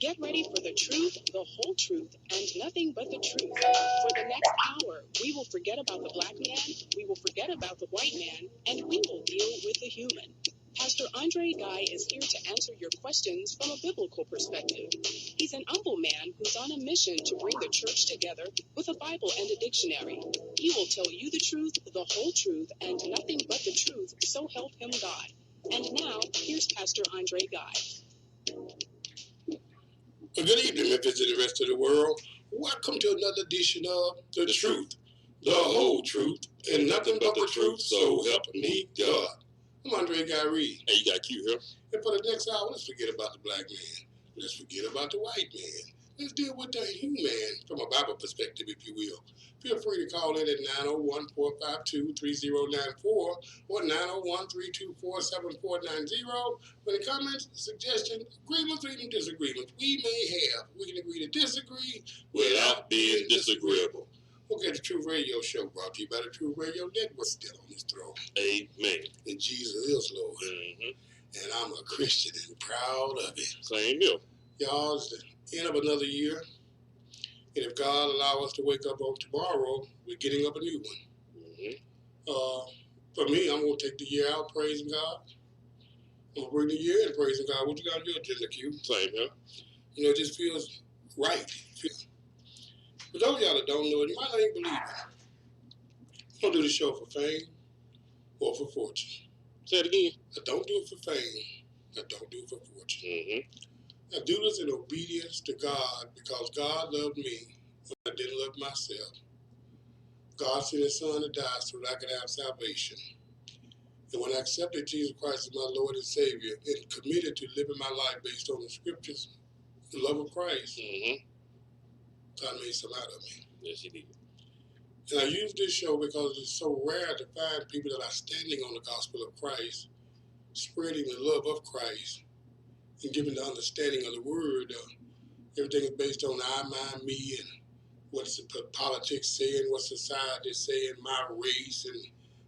Get ready for the truth, the whole truth, and nothing but the truth. For the next hour, we will forget about the black man, we will forget about the white man, and we will deal with the human. Pastor Andre Guy is here to answer your questions from a biblical perspective. He's an humble man who's on a mission to bring the church together with a Bible and a dictionary. He will tell you the truth, the whole truth, and nothing but the truth, so help him God. And now, here's Pastor Andre Guy. Well, good evening, Memphis and the rest of the world. Welcome to another edition of The Truth, the whole truth, and nothing but the truth, so help me God. I'm Andre Guy Reed. Hey, you got Q here. And for the next hour, let's forget about the black man. Let's forget about the white man. Let's deal with the human from a Bible perspective, if you will. Feel free to call in at 901-452-3094 or 901-324-7490. For the comments, suggestions, agreements, or even disagreements we can agree to disagree Without being disagreeable. Okay, the Truth Radio Show brought to you by the Truth Radio Network, still on his throne. Amen. And Jesus is Lord. Mm-hmm. And I'm a Christian and proud of it. Same here. Y'all, it's the end of another year. And if God allow us to wake up on tomorrow, we're getting up a new one. Mm-hmm. For me, I'm going to take the year out praising God. I'm going to bring the year in praising God. What you got on your agenda, Q? Same here. You know, it just feels right. For those of y'all that don't know it, you might not even believe it. I don't do the show for fame or for fortune. Say it again. I don't do it for fame. I don't do it for fortune. Mm-hmm. I do this in obedience to God because God loved me when I didn't love myself. God sent His Son to die so that I could have salvation. And when I accepted Jesus Christ as my Lord and Savior and committed to living my life based on the Scriptures, the love of Christ, God made some out of me. Yes, He did. And I use this show because it's so rare to find people that are standing on the gospel of Christ, spreading the love of Christ, and giving the understanding of the word. Everything is based on I, mine, me, and what's the politics saying, what society is saying, my race,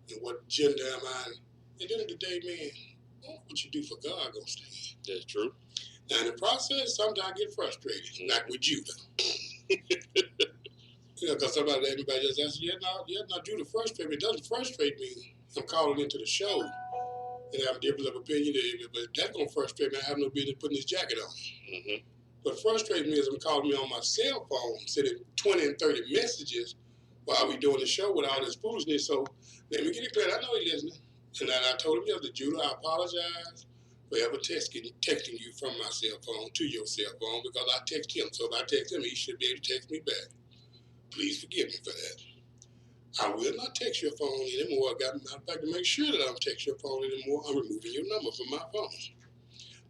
and what gender am I. At the end of the day, man, what you do for God gonna stand. That's true. Now, in the process, sometimes I get frustrated, like with Judah. Because everybody just asks, not Judah frustrate me. It doesn't frustrate me. I'm calling into the show and I have a difference of opinion, but that's going to frustrate me. I have no business putting this jacket on. Mm-hmm. What frustrates me is I'm calling me on my cell phone, sending 20 and 30 messages while we doing the show with all this foolishness. So let me get it clear. I know he's listening. And I told him yesterday, Judah, I apologize for ever texting you from my cell phone to your cell phone because I text him. So if I text him, he should be able to text me back. Please forgive me for that. I will not text your phone anymore. Matter of fact, to make sure that I don't text your phone anymore, I'm removing your number from my phone.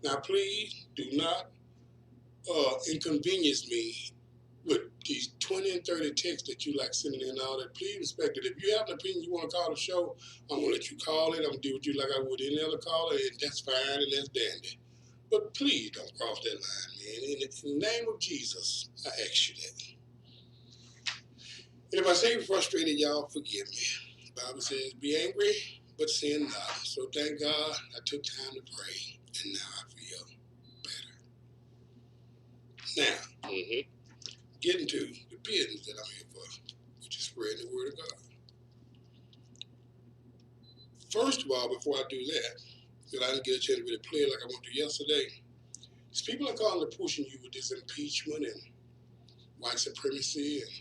Now, please do not inconvenience me with these 20 and 30 texts that you like sending in and all that. Please respect it. If you have an opinion you want to call the show, I'm going to let you call it. I'm going to deal with you like I would any other caller, and that's fine and that's dandy. But please don't cross that line, man. In the name of Jesus, I ask you that. And if I seem frustrated, y'all, forgive me. The Bible says, be angry, but sin not. So thank God I took time to pray, and now I feel better. Now, getting to the business that I'm here for, which is spreading the word of God. First of all, before I do that, because I didn't get a chance to really play it like I wanted to yesterday, these people are calling and pushing you with this impeachment and white supremacy and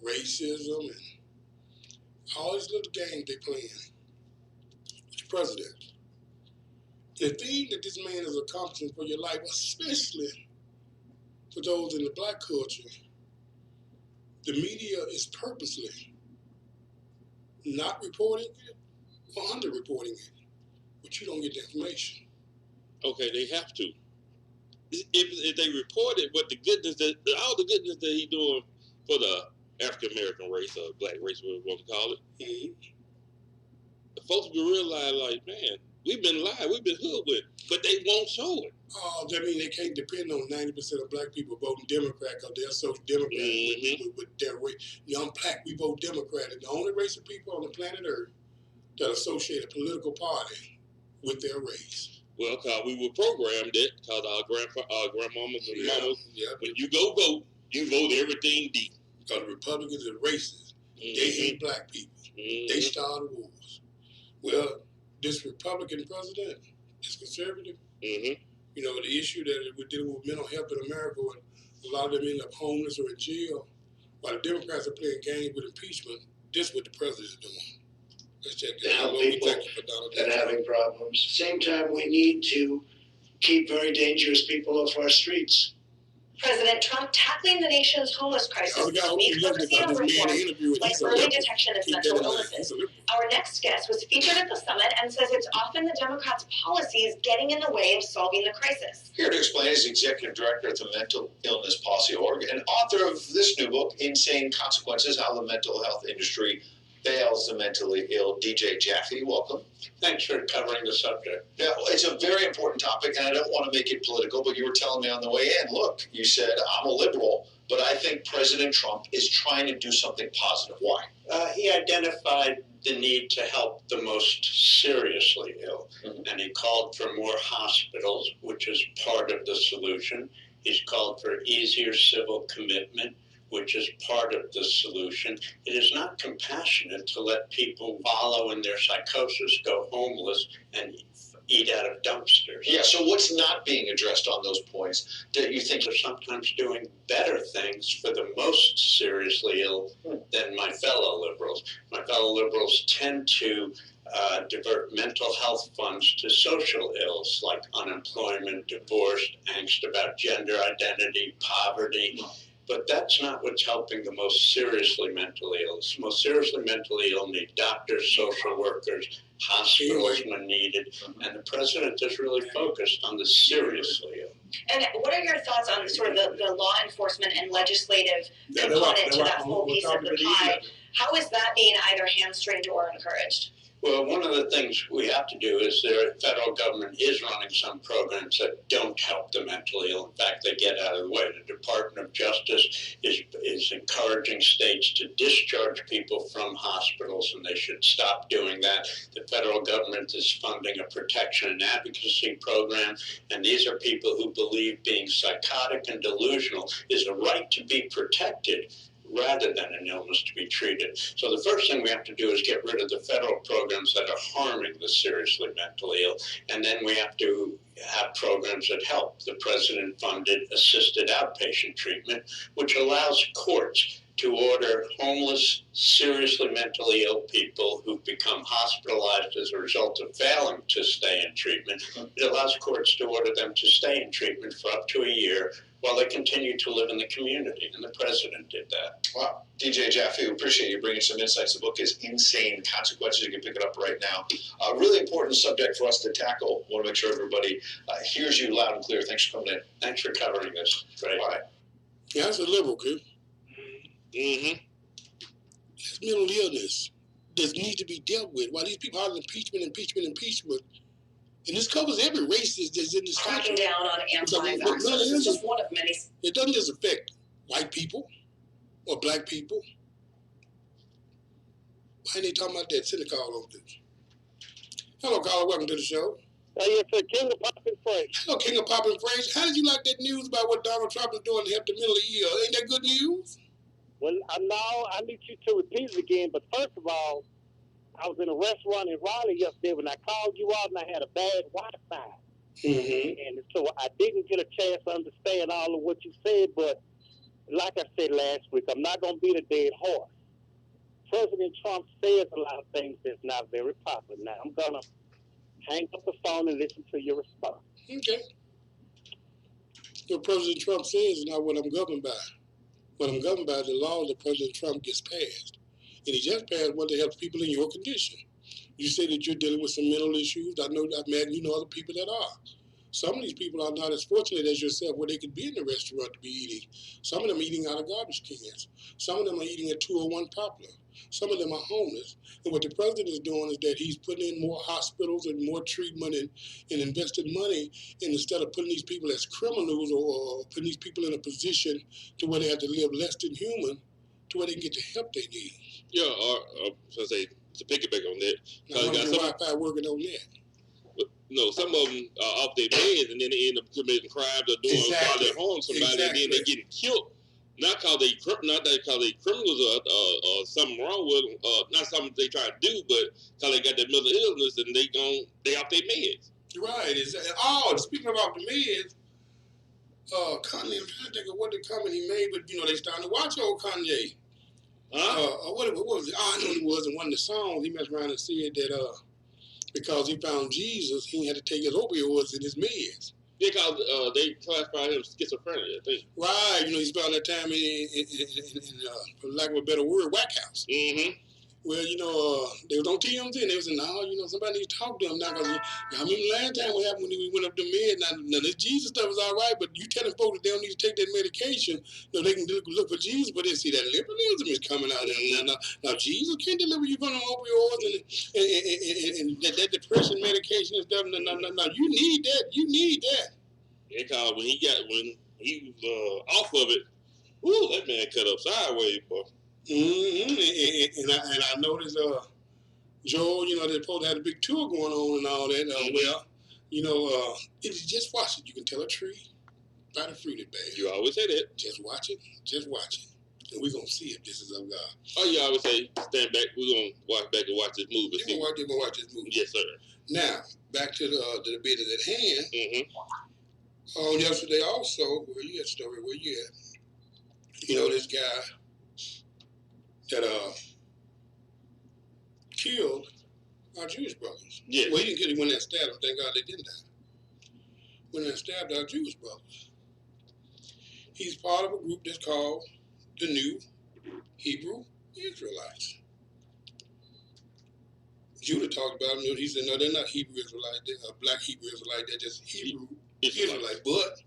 racism and all these little games they playing with the president. The thing that this man is accomplishing for your life, especially for those in the black culture, the media is purposely not reporting it or underreporting it, but you don't get the information. Okay, they have to. If they report it, but the goodness all the goodness that he's doing for the African American race or black race, whatever you want to call it, the folks will realize, like, man, we've been lied, we've been hoodwinked, but they won't show it. Oh, that means they can't depend on 90% of black people voting Democrat because they're so Democrat with their race. I'm black, we vote Democrat. And the only race of people on the planet Earth that associate a political party with their race. Well, because we were programmed it, because our grandmamas and mamas, when you go vote, you vote everything D. Because the Republicans are racist. They hate black people. They started wars. Well, this Republican president is conservative. You know, the issue that we're dealing with mental health in America, and a lot of them end up homeless or in jail, while the Democrats are playing games with impeachment, this is what the president is doing. Let's check this out. Lord, we thank you for Donald Trump. And having problems. Same time, we need to keep very dangerous people off our streets. President Trump tackling the nation's homeless crisis needs procedural reforms like early detection of mental illnesses. Our next guest was featured at the summit and says it's often the Democrats' policies getting in the way of solving the crisis. Here to explain is Executive Director at the Mental Illness Policy Org and author of this new book, Insane Consequences, How the Mental Health Industry Fails the Mentally Ill, DJ Jaffe. Welcome. Thanks for covering the subject. Yeah, it's a very important topic, and I don't want to make it political, but you were telling me on the way in, look, you said, I'm a liberal, but I think President Trump is trying to do something positive. Why? He identified the need to help the most seriously ill, and he called for more hospitals, which is part of the solution. He's called for easier civil commitment, which is part of the solution. It is not compassionate to let people wallow in their psychosis, go homeless, and eat out of dumpsters. Yeah, so what's not being addressed on those points that you think are sometimes doing better things for the most seriously ill than my fellow liberals? My fellow liberals tend to divert mental health funds to social ills like unemployment, divorce, angst about gender identity, poverty. But that's not what's helping the most seriously mentally ill. The most seriously mentally ill need doctors, social workers, hospitals when needed, and the president is really focused on the seriously ill. And what are your thoughts on sort of the law enforcement and legislative component to that whole piece of the pie? How is that being either hamstringed or encouraged? Well, one of the things we have to do is the federal government is running some programs that don't help the mentally ill. In fact, they get out of the way. The Department of Justice is encouraging states to discharge people from hospitals, and they should stop doing that. The federal government is funding a protection and advocacy program, and these are people who believe being psychotic and delusional is a right to be protected rather than an illness to be treated. So the first thing we have to do is get rid of the federal programs that are harming the seriously mentally ill, and then we have to have programs that help. The president-funded assisted outpatient treatment, which allows courts to order homeless, seriously mentally ill people who've become hospitalized as a result of failing to stay in treatment. It allows courts to order them to stay in treatment for up to a year while they continue to live in the community, and the president did that. Wow. DJ Jaffe, we appreciate you bringing some insights. The book is Insane Consequences. You can pick it up right now. A really important subject for us to tackle. I want to make sure everybody hears you loud and clear. Thanks for coming in. Thanks for covering this. Right. All right. Yeah, that's a liberal, kid. It's mental illness that needs to be dealt with. While these people are impeachment. And this covers every race that's in this country. Cracking down on anti-vaxxers. This is just one of many. It doesn't just affect white people or black people. Why ain't they talking about that? Send a call on this. Hello, caller. Welcome to the show. Yes, sir. King of Pop and Phrase. Hello, King of Pop and Phrase. How did you like that news about what Donald Trump is doing to help the mentally ill? Ain't that good news? Well, I need you to repeat it again. But first of all, I was in a restaurant in Raleigh yesterday when I called you out and I had a bad Wi-Fi. And so I didn't get a chance to understand all of what you said, but like I said last week, I'm not going to beat a dead horse. President Trump says a lot of things that's not very popular. Now, I'm going to hang up the phone and listen to your response. Okay. What President Trump says is not what I'm governed by. What I'm governed by is the law that President Trump gets passed. And he just passed one that helps people in your condition. You say that you're dealing with some mental issues. I imagine you know other people that are. Some of these people are not as fortunate as yourself where they could be in the restaurant to be eating. Some of them are eating out of garbage cans. Some of them are eating at 201 Poplar. Some of them are homeless. And what the president is doing is that he's putting in more hospitals and more treatment and invested money. And instead of putting these people as criminals or putting these people in a position to where they have to live less than human, to where they can get the help they need. Yeah, to piggyback on that. Now, Wi-Fi working on that. some of them are off their meds and then they end up committing crimes or doing violent harm to somebody, and then they getting killed. Not because they criminals or something wrong with them, not something they try to do, but because they got that mental illness and they off their meds. Right. Speaking about the meds, Kanye, I'm trying to think of what the comment he made, but they starting to watch old Kanye. What was it? I know it was in one of the songs. He messed around and said that because he found Jesus, he had to take his opioids and his meds. Yeah, because they classified him schizophrenic, I think. Right. He spent that time in for lack of a better word, whack house. Mm-hmm. Well, they was on TMZ and they was saying, no, somebody needs to talk to him now. Because I remember last time what happened when we went up the med. Now, this Jesus stuff is all right, but you telling folks that they don't need to take that medication, they can look for Jesus, but they see that liberalism is coming out of them. Now, Jesus can't deliver you from the opioids and that depression medication and stuff. No, you need that. You need that. Yeah, because when he was off of it, woo, that man cut up sideways, boy. Mm-hmm. And I noticed, Joel, they're supposed to have a big tour going on and all that. It's just watch it. You can tell a tree by the fruit it bears. You always say that. Just watch it. Just watch it. And we're going to see if this is of God. Oh, you always say, stand back. We're going to watch back and watch this movie. You're going to watch this movie. Yes, sir. Now, back to the business at hand. Mm-hmm. Yesterday also, where you at, Story? Where you at? This guy that killed our Jewish brothers. Yeah. Well, he didn't kill him when they stabbed him. Thank God they didn't die. When they stabbed our Jewish brothers. He's part of a group that's called the New Hebrew Israelites. Judah talked about them. He said, no, they're not Hebrew Israelites. They're black Hebrew Israelites. They're just Hebrew Israelites. But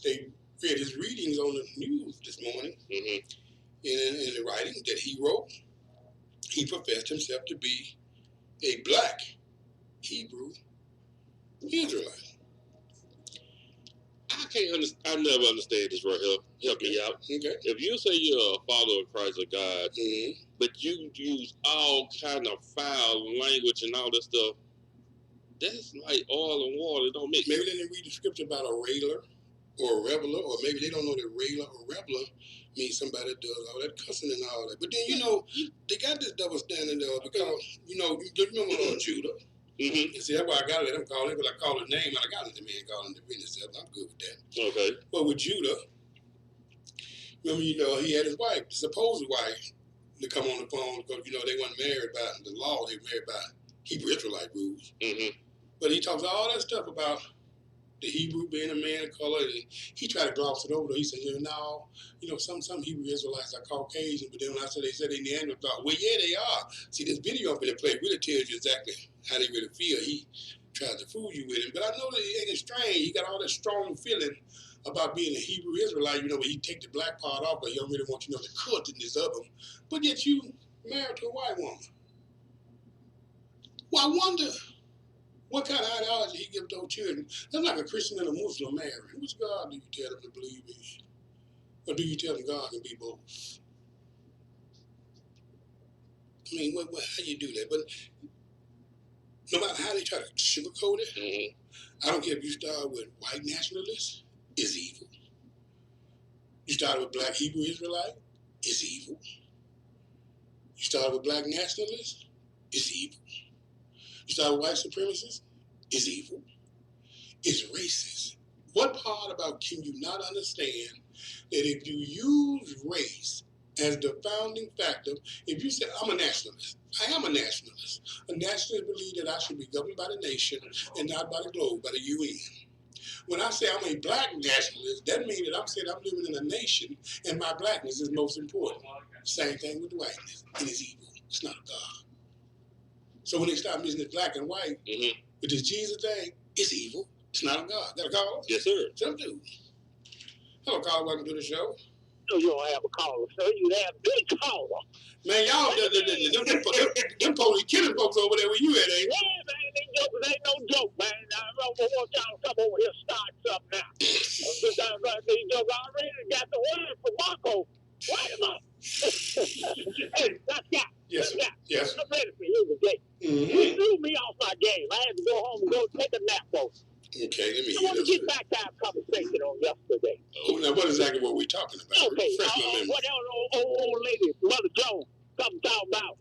they read his readings on the news this morning. Mm-hmm. In the writing that he wrote, he professed himself to be a black Hebrew Israelite. I never understand this right here. Help me out. Okay. If you say you're a follower of Christ or God, mm-hmm. but you use all kind of foul language and all that stuff, that's like oil and water. It don't mix. Maybe they didn't read the scripture about a railer or a reveler, or maybe they don't know that railer or reveler means somebody that does all that cussing and all that. But then, they got this double standard because, you remember Judah. Mm-hmm. And see, that's why I got to let him call him, because I call his name, and I got to let the man call him the business stuff. I'm good with that. Okay. But with Judah, remember, he had his wife, supposed wife, to come on the phone because, they weren't married by the law. They were married by Hebrew Israelite rules. Mm-hmm. But he talks all that stuff about the Hebrew being a man of color. And he tried to gloss it over. He said, some Hebrew Israelites are Caucasian, but then when I said they said they Neanderthal, well, yeah, they are. See, this video up in the play really tells you exactly how they really feel. He tried to fool you with him. But I know that it ain't strange. He got all that strong feeling about being a Hebrew Israelite, where he take the black part off, but he don't really want the cultness of him. But yet you married to a white woman. Well, I wonder what kind of ideology he gives those children. That's like a Christian and a Muslim marriage. Which God do you tell them to believe in? Or do you tell them God can be both? I mean, how you do that? But no matter how they try to sugarcoat it, mm-hmm. I don't care if you start with white nationalists, it's evil. You start with black Hebrew Israelite, it's evil. You start with black nationalists, it's evil. You start with white supremacists, it's evil. It's racist. What part about can you not understand that if you use race as the founding factor, if you say, I'm a nationalist, I am a nationalist. A nationalist believes that I should be governed by the nation and not by the globe, by the UN. When I say I'm a black nationalist, that means that I'm saying I'm living in a nation and my blackness is most important. Same thing with the whiteness. It is evil. It's not a God. So when they start mixing this black and white mm-hmm. with this Jesus thing, it's evil. It's not a God. Got a caller? Yes, sir. Some do. Hello, caller. Welcome to the show. No, you don't have a caller, sir. You have a big caller. Man, y'all, them police killing folks over there where you at, ain't? Yeah, man, ain't no joke, man. I don't want y'all to come over here and start something now. These jokes already got the word for Marco. Write him up. Hey, that's got. Yes, sir. Yes. I'm ready for you today. Mm-hmm. We knew threw me off my game. I had to go home and go take a nap. Okay, let me I want to get back to our conversation on yesterday. Oh, now what exactly were we talking about? Okay, Refresh my memory. what old lady, Mother Jones, come talk about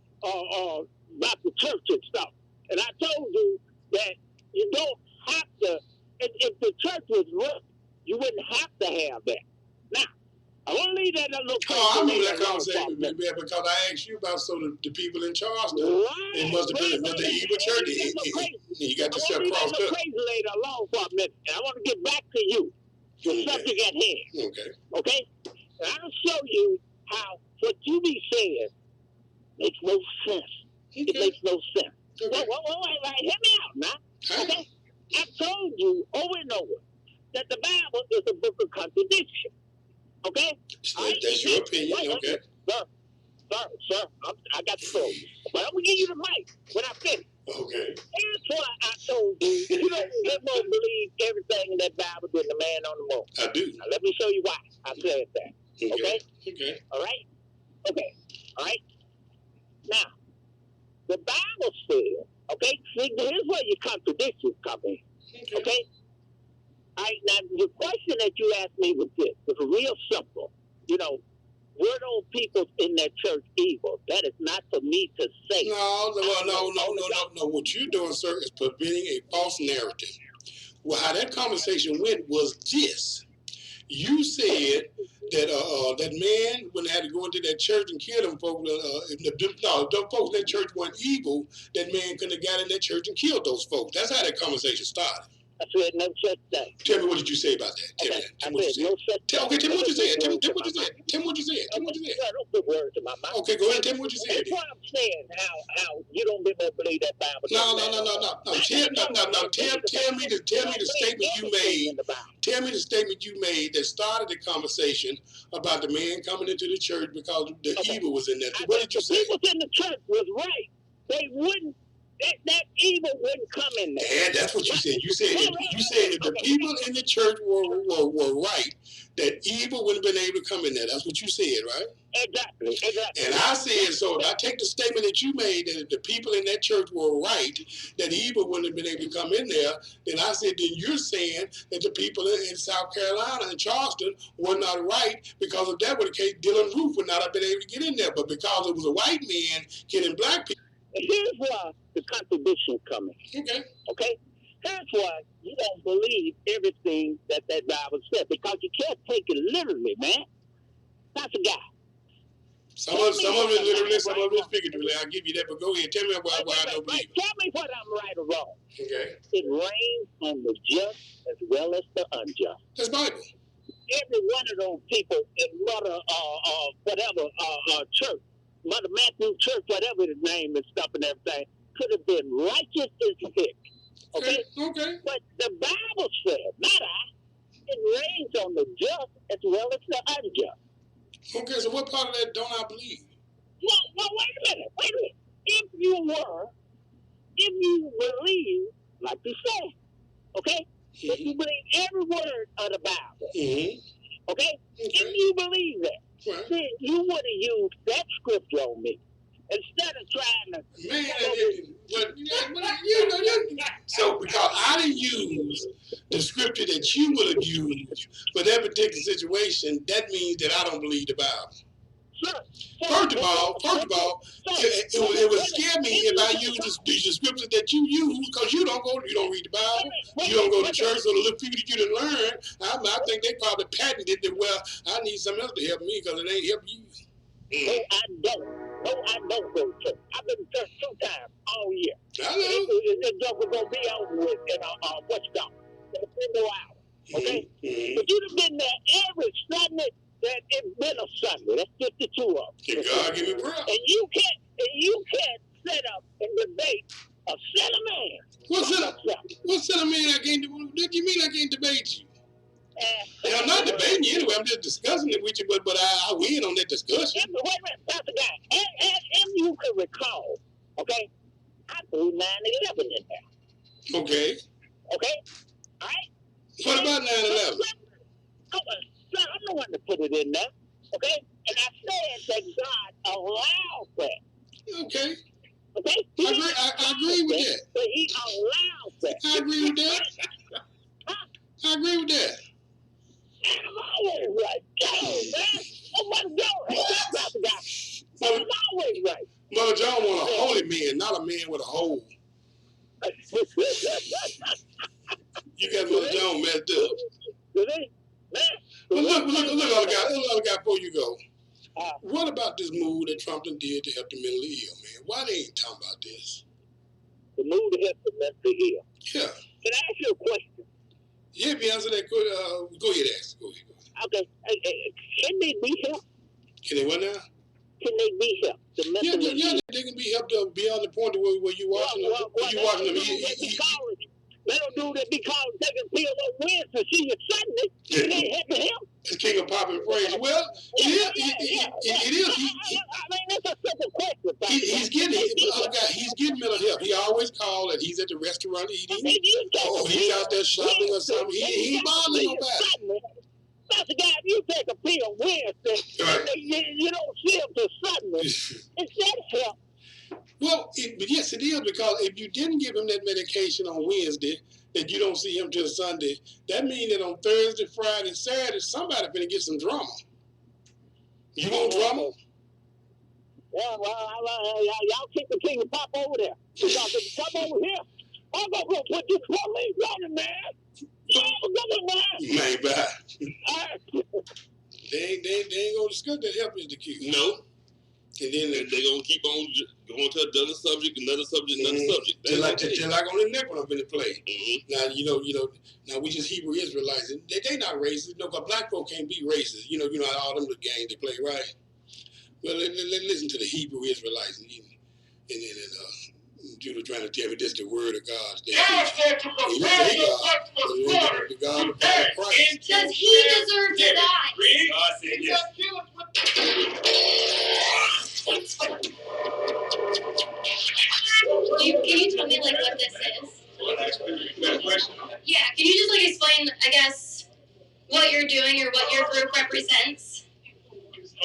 the church and stuff. And I told you that you don't have to, if the church was real, you wouldn't have to have that. Now, I want to leave that a little. I remember that conversation because I asked you about the people in Charleston. Right. It must have been the evil church. You got yourself crossed up. Crazy lady alone for a minute. And I want to get back to you, the subject at hand. Okay. And I'll show you how what you be saying makes no sense. It makes no sense. Wait, hear me out now. Okay. I told you over and over that the Bible is a book of contradiction. Okay? That's your opinion, okay? Sir, I got the phone. But I'm going to give you the mic when I finish. Okay. Here's why I told you, you don't believe everything in that Bible with the man on the moon. I do. Now, let me show you why I said that. Okay? Okay. All right? Okay. All right? Now, the Bible says, okay, see, here's where your contradictions come in. Okay? All right, now, the question that you asked me was this. It's real simple. You know, were those people in that church evil? That is not for me to say. No. What you're doing, sir, is preventing a false narrative. Well, how that conversation went was this. You said that that man, when they had to go into that church and kill them folks, those folks in that church weren't evil, that man couldn't have got in that church and killed those folks. That's how that conversation started. I said no such thing. Tell me what did you say about that? Tell me what you said. No such thing. Okay, tell me what you said. Tell me what you said. Tell me what you said. Don't put words in my mouth. Okay, go ahead and tell me what you said. That's why I'm saying how you don't believe that Bible. No. Tell me the statement you made. Tell me the statement you made that started the conversation about the man coming into the church because the evil was in there. What did you say? The people in the church was right. They wouldn't. That evil wouldn't come in there. Yeah, that's what you said. You said if the people in the church were right, that evil wouldn't have been able to come in there. That's what you said, right? Exactly. And I said, so if I take the statement that you made that if the people in that church were right, that evil wouldn't have been able to come in there, then I said, then you're saying that the people in South Carolina and Charleston were not right, because if that were the case, Dylan Roof would not have been able to get in there. But because it was a white man killing black people. Here's why the contradiction coming. Okay? Here's why you don't believe everything that Bible said, because you can't take it literally, man. That's a guy. Some of it literally, some of it figuratively. I'll give you that, but go ahead. Tell me why I don't believe it. Tell me what I'm right or wrong. Okay. It rains on the just as well as the unjust. That's Bible. Every one of those people in Mother church, Mother Matthew Church, whatever his name and stuff and everything, could have been righteous as heck. Okay? But the Bible said, not I, it rains on the just as well as the unjust. Okay, so what part of that don't I believe? Well, wait a minute. If you believe, like you said, okay? If you believe every word of the Bible, okay? If you believe that, then you would have used that scripture on me instead of trying to. So because I didn't use the scripture that you would have used for that particular situation, that means that I don't believe the Bible. First of all, it would scare me if I use the scriptures that you use, because you don't read the Bible, you don't go to church, so the little people that you didn't learn, I think they probably patented that, well, I need something else to help me because it ain't helping you. No, I don't go to church. I've been to church 2 times all year. I know. This joke is going to be over with in what's called in a few more hours. Okay? But you'd have been there every Sunday. That it's been a Sunday. That's 52 of them. Can God give me prayer? And you can't set up and debate a sinner man. What sinner man I can't do? What do you mean I can't debate you? I'm not debating you anyway. I'm just discussing it with you, but I win on that discussion. Wait a minute, Pastor Guy. If you can recall, okay, I threw 9/11 in there. Okay. All right? What about 9/11? I'm the one to put it in there, okay? And I said that God allowed that. Okay. Okay? I agree with that. But he allows that. I agree with that. I agree with that. I'm always right. Damn, man. Oh, my God. Hey, that's not the guy. I'm always right. Mother John want a holy man, not a man with a hole. You got Mother John messed up. But look, other guy, before you go. What about this move that Trump did to help the mentally ill, man? Why they ain't talking about this? The move to help the mentally ill. Yeah. Can I ask you a question? Yeah, if you answer that question, go ahead, ask. Go ahead. Okay. Can they be helped? Can they what now? Can they be helped? The mentally yeah, they can be helped up beyond the point where you watching them. You watching them. Little dude that be calling taking pills on Wednesday, she is Sunday. It ain't helping him. It's king of pop and praise. Well, it is. I mean, that's a simple question. He's getting it. Other guy, he's getting mental help. He always calls and he's at the restaurant eating. He's out there shopping or something. He ain't bothering nobody. That's the guy. If you take a pill Wednesday, right. you don't see him till Sunday. It's that help. Well, but yes, it is, because if you didn't give him that medication on Wednesday, that you don't see him till Sunday, that means that on Thursday, Friday, Saturday, somebody finna get some drama. You want drama? Well, y'all keep the king of pop over there. Because if you come over here, I'm gonna go put this police on him, man. Man, bye. They ain't gonna discuss that help is the key. No. And then they're gonna keep on going to another subject, another subject. Just like on the neck when I'm in the play. Mm-hmm. Now now we just Hebrew Israelites. They not racist. No, because black folk can't be racist. You know all them the games they play, right? Well, listen to the Hebrew Israelites and Judah trying to tell me this the word of God. God said to prepare your hearts for slaughter today. Does he deserve to die? God said yes. Can you tell me what this is? Yeah, can you just explain, I guess, what you're doing or what your group represents?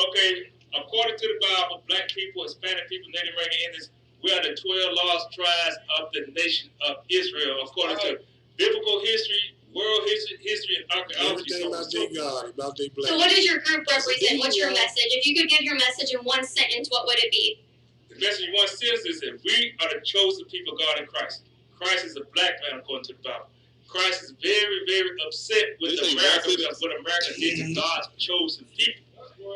Okay, according to the Bible, black people, Hispanic people, Native American Indians, we are the 12 lost tribes of the nation of Israel, according to biblical history, world history, and archaeology. Everything about their God, about their black. So what does your group represent? What's your message? If you could give your message in one sentence, what would it be? The message in one sentence is that we are the chosen people of God in Christ. Christ is a black man, according to the Bible. Christ is very, very upset with America because what America did to God's chosen people.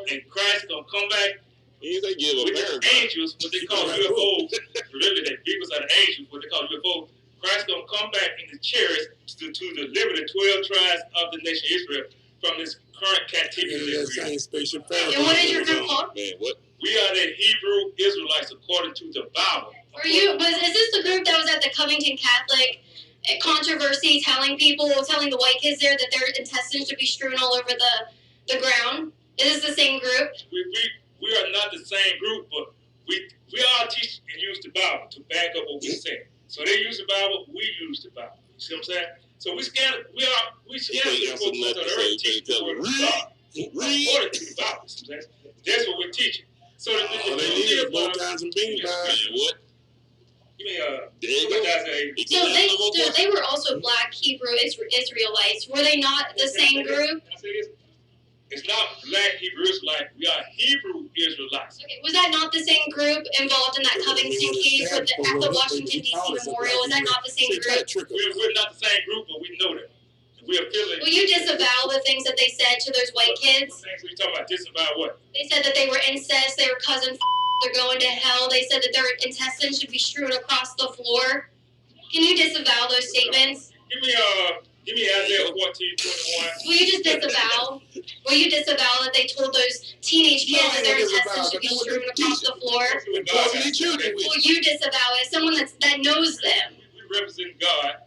And Christ is going to come back with the angels, what they call UFOs. Really, the vehicles are the angels, what they call UFOs. Christ is going to come back in the chariots to deliver the 12 tribes of the nation of Israel from this current captivity. And what is your group called? Man, what? We are the Hebrew Israelites according to the Bible. Is this the group that was at the Covington Catholic controversy, telling the white kids there that their intestines should be strewn all over the ground? Is this the same group? We are not the same group, but we all teach and use the Bible to back up what we're saying. So they use the Bible, we use the Bible. You see what I'm saying? So we scan the folks on the earth teach the word of God according to the Bible. That's what we're teaching. So they need both kinds of beans. What? You mean So they were also black Hebrew Israelites. Were they not the same group? It's not black Hebrew Israelites. We are Hebrew Israelites. Okay, was that not the same group involved in that Covington case at the Washington, D.C. memorial? Was that not the same group? We're not the same group, but we know that. We are feeling. Will you disavow the things that they said to those white kids? What things are you talking about? Disavow what? They said that they were incest, they were cousins, they're going to hell. They said that their intestines should be strewn across the floor. Can you disavow those statements? Give me Isaiah 14:21. Will you just disavow? Will you disavow that they told those teenage kids that their intestines should be strewn across the floor? Will you disavow it? Someone that knows them. We represent God.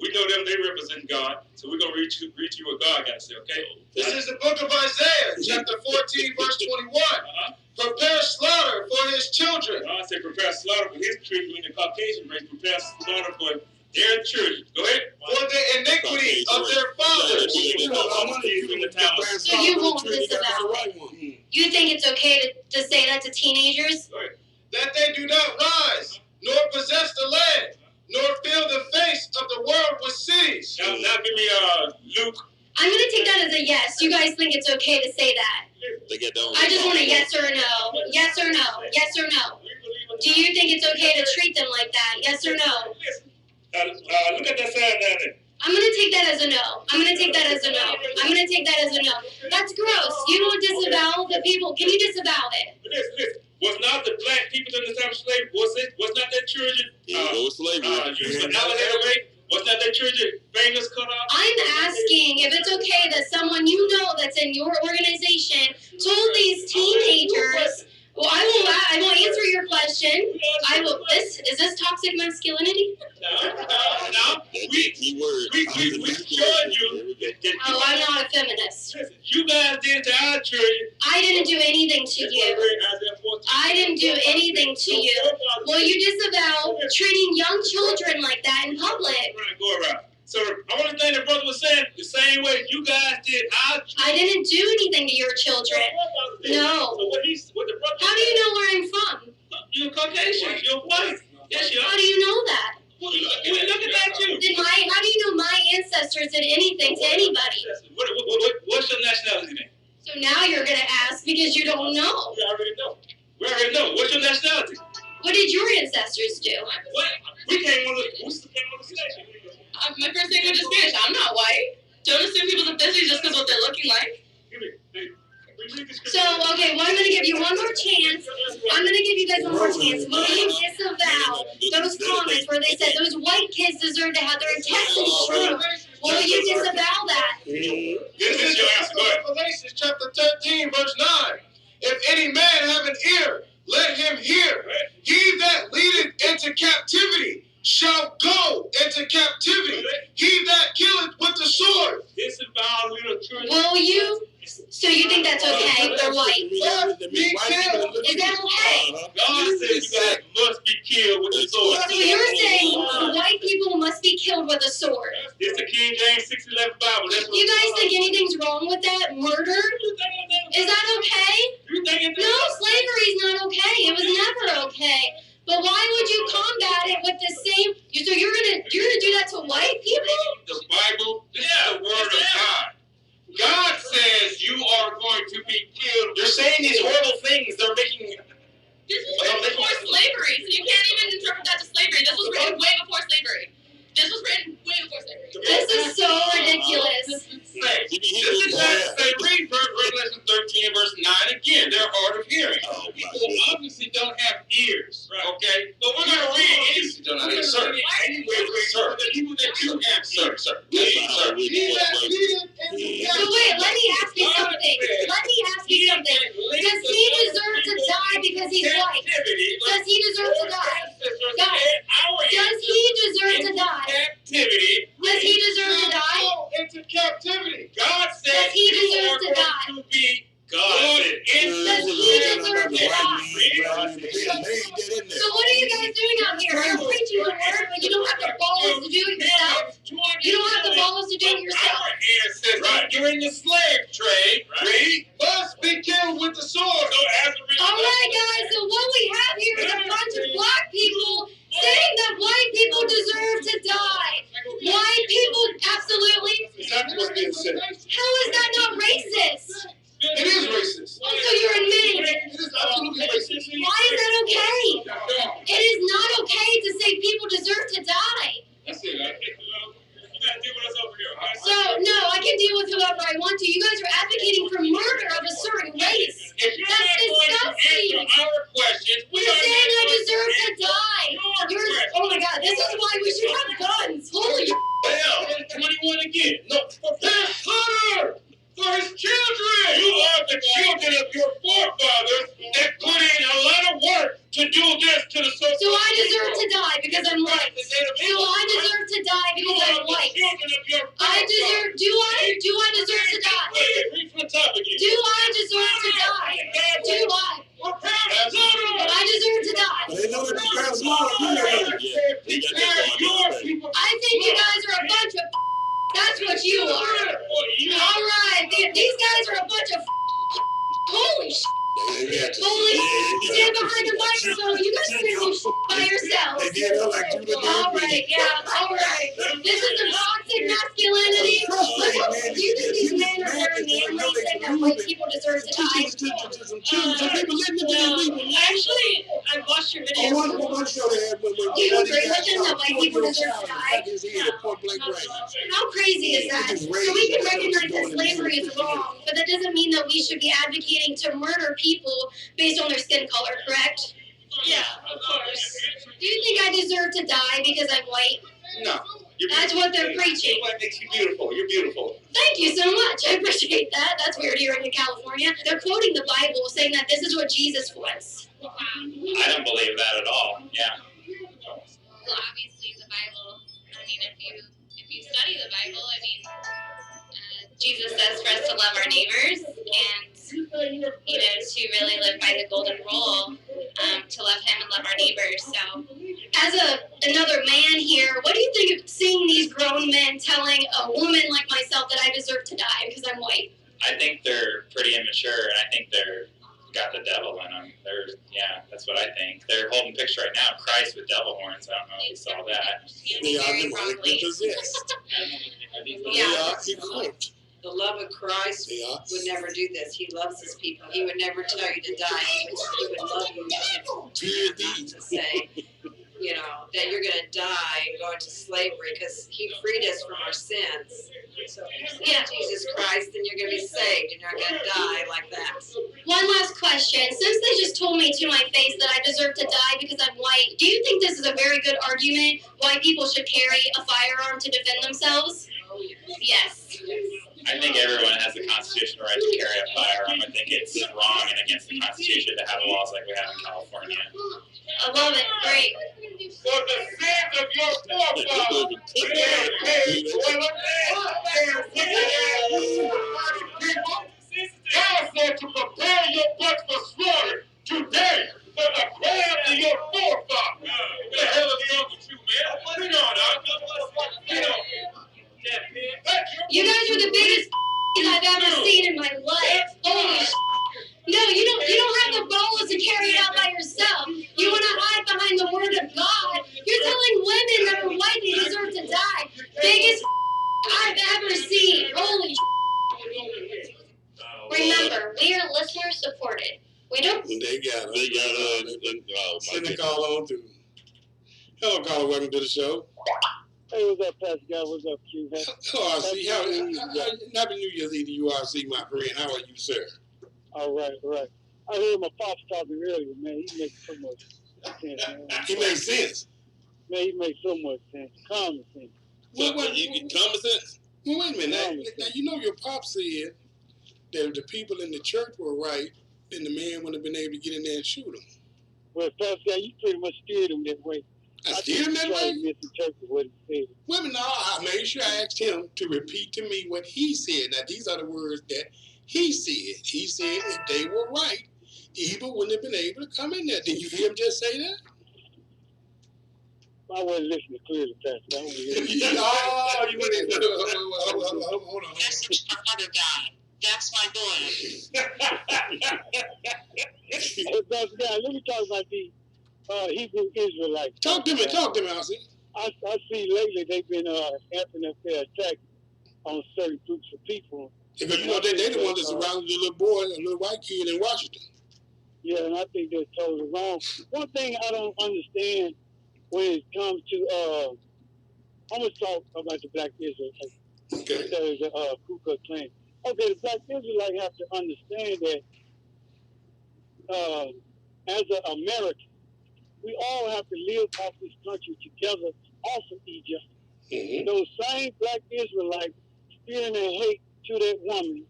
We know them, they represent God. So we're going to read to you what God got to say, okay? This is the book of Isaiah, chapter 14, verse 21. Prepare slaughter for his children. God said prepare slaughter for his children. The Caucasian race prepare slaughter for their children. Go ahead. For the iniquity of their fathers. So you won't disavow it. You think it's okay to say that to teenagers? That they do not rise nor possess the land, nor fill the face of the world with cities. Now give me Luke. I'm gonna take that as a yes. You guys think it's okay to say that? I just want a yes or a no. Yes or no. Yes or no. Do you think it's okay to treat them like that? Yes or no? Look at that sign down there. I'm gonna take that as a no. I'm gonna take that as a no. I'm gonna take that as a no. That's gross. You don't disavow the people. Can you disavow it? Listen. Was not the black people in the time of slavery? Was not their children? Used for alligator bait? Was not their children fingers cut off? I'm asking if it's okay that someone you know that's in your organization told these teenagers. Well, I will answer your question. Is this toxic masculinity? No. We showing you that Oh, I'm not a feminist. listen, you guys did to our children. I didn't do anything to you. I didn't do anything to you. Will you disavow treating young children like that in public? Go around. So I want to think the brother was saying the same way you guys did our children. I didn't do anything to your children. No. So what the brother How do you know where I'm from? You're Caucasian. You're white. Yes, you are. How do you know that? Look at you. How do you know my ancestors did anything to anybody? What's your nationality name? So now you're gonna ask because you don't know. We already know. What's your nationality? What did your ancestors do? What? We came on the station. My first language is Spanish. I'm not white. Don't assume people's ethnicity just because what they're looking like. So, okay, well, I'm going to give you one more chance. I'm going to give you guys one more chance. Will you disavow those comments where they said those white kids deserve to have their intestines shrunk? Will you disavow that? This is your answer. Go ahead. Revelation chapter 13, verse 9. If any man have an ear, let him hear. He that leadeth into captivity shall go into captivity. He that killeth with the sword. Disavow little children. Will you? So you think that's okay? They're white. Is that okay? God says you guys must be killed with the sword. So you're saying white people must be killed with a sword? It's the King James 611 Bible. That's what You guys think anything's wrong with that? Murder? Is that okay? No, slavery is not okay. It was never okay. But why would you combat it with the same? So you're gonna do that to white people? The Bible is the word of God. God says you are going to be killed. You're saying these horrible things. They're making. This was written before slavery, so you can't even interpret that to slavery. This was written way before slavery. This was written way before slavery. This is so ridiculous. Read Revelation 13, verse 9 again. They're hard of hearing. People obviously don't have ears, Okay? But we're going to read it. Don't have it, sir. Sir, the people that do have ears. Sir. So wait, let me ask you something. Does he deserve to die because he's white? Does he deserve to die? Guys, does he deserve to die? Captivity. Does he deserve to die? Into captivity. God said Does he deserve to die? to be God. Does he deserve to die? So what are you guys doing out here? You're preaching the word, but you don't have the balls to do it yourself. You don't have the balls to do it yourself. Our ancestors during the slave trade, We must be killed with the sword. All right, guys. So what we have here is a bunch of black people saying that white people deserve to die. White people, absolutely. Exactly what's being said. How is that not racist? It is racist. So you're admitting it. It is absolutely racist. Why is that okay? It is not okay to say people deserve to die. That's it. You gotta deal with us over here. So, no, I can deal with whoever I want to. You guys are advocating for murder of a certain race. If you're That's not going to disgusting. answer our questions, we You're are saying not I going deserve to answer die. your questions. Oh my God, this is why we should have guns. Holy Hell, 21 again. No, Prepare slaughter for his children. you are the children of your forefathers that put in a lot of work to do this to the so So I deserve to die because I'm white. So I deserve to die because I'm white. Do I deserve to die? Read from the top again. Do I deserve to die? Do I? But I deserve to die. I think you guys are a bunch of That's what you are. All right, these guys are a bunch of holy Stand behind the microphone. You guys are going to do by yourselves. All right, yeah, all right. This is a toxic masculinity. Do you think these men are very manly, saying that white people deserve to die? Actually, I watched your video. Do you agree with him that white people deserve to die? How crazy is that? So we can recognize that slavery is wrong, but that doesn't mean that we should be advocating to murder people based on their skin color, correct? Yeah, of course. Do you think I deserve to die because I'm white? No. That's what they're preaching. What makes you beautiful? You're beautiful. Thank you so much. I appreciate that. That's weird here in California. They're quoting the Bible, saying that this is what Jesus was. I don't believe that at all. Yeah. Well, obviously, the Bible. I mean, if you study the Bible, I mean, Jesus says for us to love our neighbors and to really live by the golden rule, to love him and love our neighbors. So, as another man here, what do you think of seeing these grown men telling a woman like myself that I deserve to die because I'm white? I think they're pretty immature, and I think they're got the devil in them. That's what I think. They're holding a picture right now of Christ with devil horns. I don't know if you saw that. They are demonically possessed. The love of Christ would never do this. He loves his people. He would never tell you to die. He would love you not to say, that you're going to die and go into slavery, because he freed us from our sins. So if you Jesus Christ, then you're going to be saved and you're not going to die like that. One last question. Since they just told me to my face that I deserve to die because I'm white, do you think this is a very good argument why people should carry a firearm to defend themselves? Yes. I think everyone has the constitutional right to carry a firearm. I think it's wrong and against the Constitution to have laws like we have in California. I love it. Great. For the sins of your forefathers, God said to prepare your butts for slaughter today for the prayers of your forefathers. What the hell is wrong with you, man? Get on. You guys are the biggest I've ever seen in my life. Holy shit. No, you don't have the balls to carry it out by yourself. You want to hide behind the word of God. You're telling women that are white they deserve to die. Biggest I've ever seen. Holy shit. Remember, we are listener supported. We don't. They got send a call on through. Hello, caller. Welcome to the show. Hey, what's up, Pastor Guy? What's up, Q? Hello, RC. Happy New Year's Eve to you, RC, my friend. How are you, sir? All right. I heard my pops talking earlier, man. He makes so much sense, man. He makes sense. Man, he makes so much sense. Common sense. What you get common sense? Well, wait a minute. Now, you know your pop said that if the people in the church were right, then the man wouldn't have been able to get in there and shoot him. Well, Pastor Guy, you pretty much steered him that way. I steered him that way? Misinterpret what he said. Well, no, I made sure I asked him to repeat to me what he said. Now, these are the words that he said. He said if they were right, evil wouldn't have been able to come in there. Did you hear him just say that? I wasn't listening clearly, Pastor. You wouldn't. Hold on. Message from other guy. That's my boy. Hey, Pastor Guy, let me talk about the Hebrew Israelites. Talk to me, RC. I see lately they've been amping up their attack on certain groups of people. Because you know they're the ones that surrounded the little boy, a little white kid in Washington. Yeah, and I think they're totally wrong. One thing I don't understand when it comes to, I'm going to talk about the Black Israelites. Okay. There's a Ku Klux Klan. Okay, the Black Israelites have to understand that as an American, we all have to live off this country together, off of Egypt. Mm-hmm. Those same Black Israelites steering their hate to that woman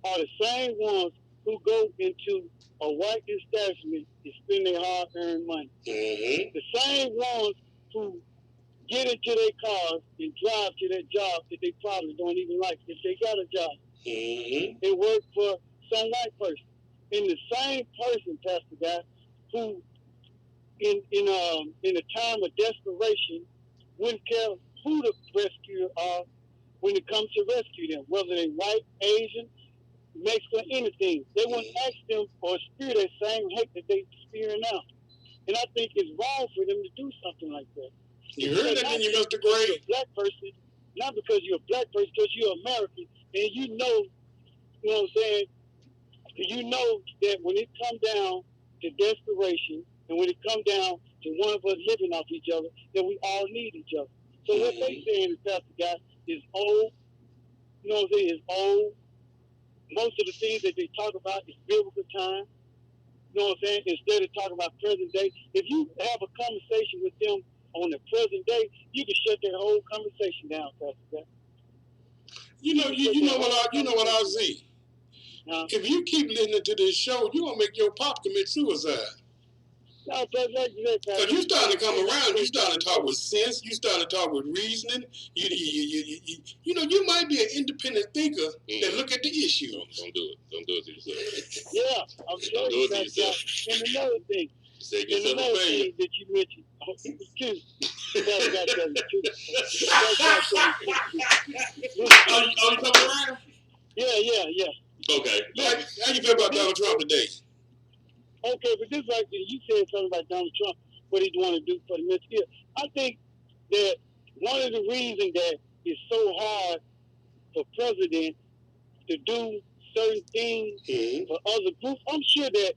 are the same ones who go into a white establishment and spend their hard-earned money. Mm-hmm. The same ones who get into their cars and drive to their job that they probably don't even like if they got a job. Mm-hmm. They work for some white person. And the same person, Pastor Guy, who in a time of desperation wouldn't care who the rescuer are when it comes to rescue them, whether they're white, Asian, Mexico, anything. They wouldn't ask them or spew that same hate that they spewing now. And I think it's wrong for them to do something like that. You heard that, then you Mr. Gray? You're a black person, not because you're a black person, because you're American, and you know what I'm saying? You know that when it comes down to desperation, and when it comes down to one of us living off each other, that we all need each other. So what they saying is, Pastor Guy, is old. You know what I'm saying? Is old. Most of the things that they talk about is biblical time. You know what I'm saying? Instead of talking about present day, if you have a conversation with them on the present day, you can shut that whole conversation down, Pastor Guy. You know what I see. If you keep listening to this show, you're gonna make your pop commit suicide. No, because you starting to come around, you starting to talk with sense, you starting to talk with reasoning. You might be an independent thinker that look at the issue. Don't do it. Don't do it to yourself. Yeah, I'm sure. Don't do it to yourself. And another thing. Save yourself a pain. That you mentioned. Are you coming around? Yeah. Okay. How you feel about Donald Trump today? Okay, but this right there, you said something about Donald Trump, what he's want to do for the next year. I think that one of the reasons that it's so hard for president to do certain things for other groups, I'm sure that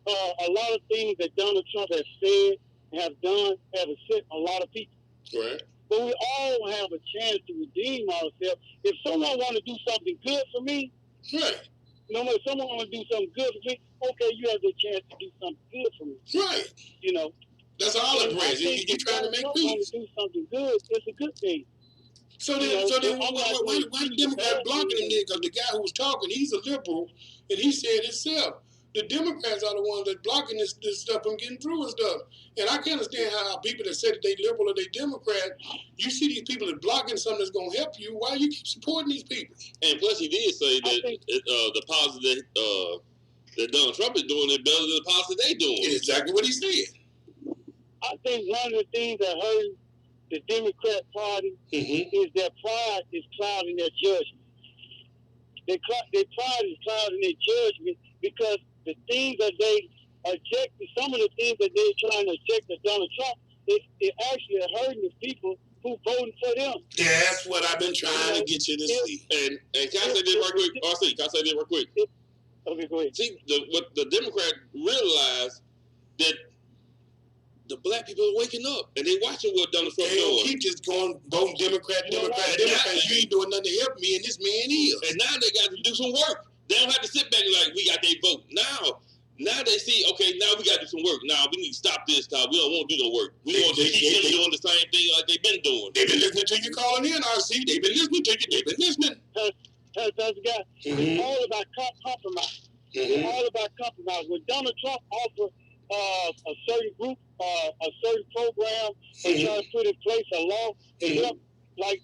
a lot of things that Donald Trump has said and have done have upset a lot of people. Right. But we all have a chance to redeem ourselves. If someone want to do something good for me, right. If someone want to do something good for me, okay, you have the chance to do something good for me. Right. That's all it brings. You're trying to make peace. To do something good, it's a good thing. So then why the Democrats blocking him then? Because the guy who was talking, he's a liberal, and he said himself, the Democrats are the ones that blocking this stuff from getting through and stuff. And I can't understand how people that say that they liberal or they Democrat, you see these people that blocking something that's going to help you, why you keep supporting these people? And plus he did say that the policy that Donald Trump is doing is better than the policy they doing. It's exactly what he said. I think one of the things that hurt the Democrat Party is that pride is clouding their judgment. Their pride is clouding their judgment because the things that they object to, some of the things that they're trying to object to Donald Trump, it actually hurting the people who voted for them. That's what I've been trying to get you to see. And can I say this right quick? RC, can I say this right quick? Okay, go ahead. See, what the Democrat realized that the black people are waking up and they watching what Donald Trump doing. They keep just going voting Democrat. You ain't doing nothing to help me, and this man is. And now they got to do some work. They don't have to sit back and like, we got their vote. Now they see, okay, now we got to do some work. Now we need to stop this because we don't want to do no work. We want to keep them doing the same thing like they've been doing. They've been listening to you calling in, RC. They've been listening to you. They've been listening. That's the guy. It's all about compromise. It's all about compromise. When Donald Trump offered a certain group, a certain program, and try to put in place a law to help, like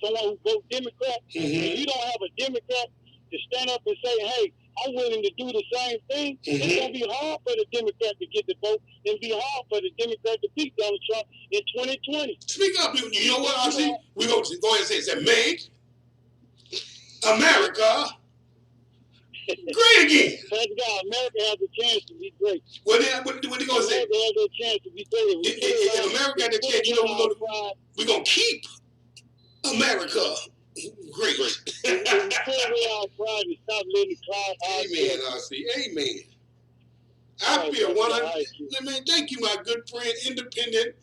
someone who votes Democrat, and you don't have a Democrat to stand up and say, hey, I'm willing to do the same thing, it's going to be hard for the Democrat to get the vote and be hard for the Democrat to beat Donald Trump in 2020. Speak up, people. You know what, RC? We're going to go ahead and say, make America great again. Thank God, America has a chance to be great. What they going to say? America has a chance to be great. If America has a chance, you know we're going to keep America great. And we put away our pride and stop letting cloud. Amen, RC. Amen. I feel 100. Man, thank you, my good friend, independent,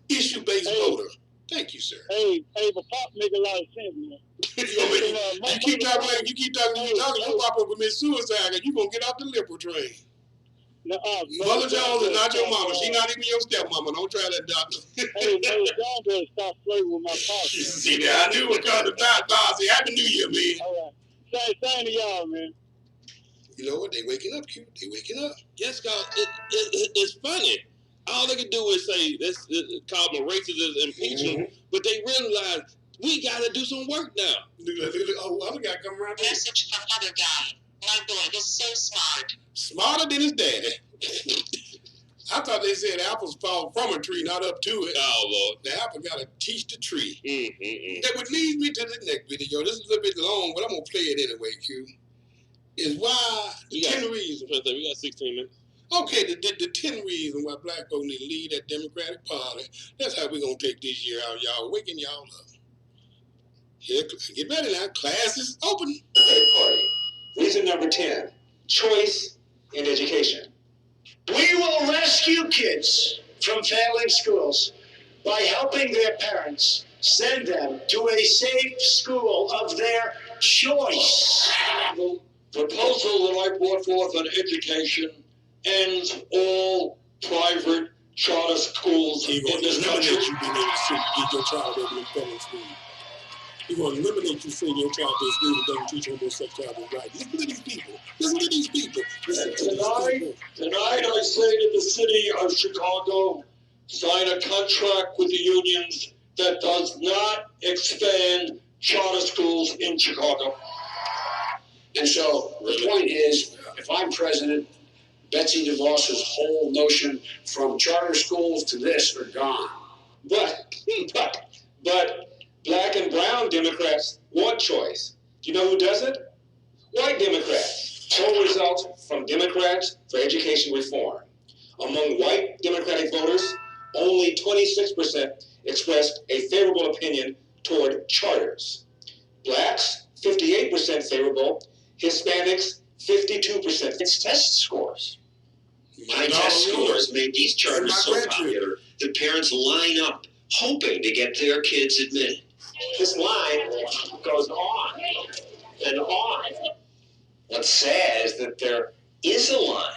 issue-based voter. Thank you, sir. Hey, but Pop make a lot of sense, man. You keep talking, your pop will commit suicide, and you gonna get off the liberal train. Mother Jones is not your mama. She not even your stepmama. Don't try that, doctor. Hey, Mother Jones better stop flirting with my pop. See, I knew it was coming back. Say Happy New Year, man. All right. Same to y'all, man. You know what? They waking up, Q. They waking up. Yes, God. It's funny. All they can do is say, let's call them racist, impeach them, but they realize we got to do some work now. Oh, other guy come around. Message from other guy. My boy is so smart. Smarter than his daddy. I thought they said apples fall from a tree, not up to it. Oh, Lord. The apple got to teach the tree. Mm-hmm. That would lead me to the next video. This is a little bit long, but I'm going to play it anyway, Q. Is why the 10 reasons. We got 16 minutes. Okay, the 10 reasons why black folks need to lead that Democratic Party. That's how we're going to take this year out, y'all. Waking y'all up. Here, get ready now. Class is open. Party. Reason number 10, choice in education. We will rescue kids from failing schools by helping their parents send them to a safe school of their choice. The proposal that I brought forth on education ends all private charter schools in this country. You being able to get your child over in federal school. You're going to eliminate you sending your child to a school that doesn't teach homosexuality right. Listen to these people. Listen to these people. Tonight I say to the city of Chicago, sign a contract with the unions that does not expand charter schools in Chicago. And so the point is, if I'm president, Betsy DeVos's whole notion from charter schools to this are gone. But black and brown Democrats want choice. Do you know who doesn't? White Democrats. Poll results from Democrats for Education Reform. Among white Democratic voters, only 26% expressed a favorable opinion toward charters. Blacks, 58% favorable. Hispanics, 52%. It's test scores. My test scores made these charters so popular that parents line up hoping to get their kids admitted. This line goes on and on. What's sad is that there is a line.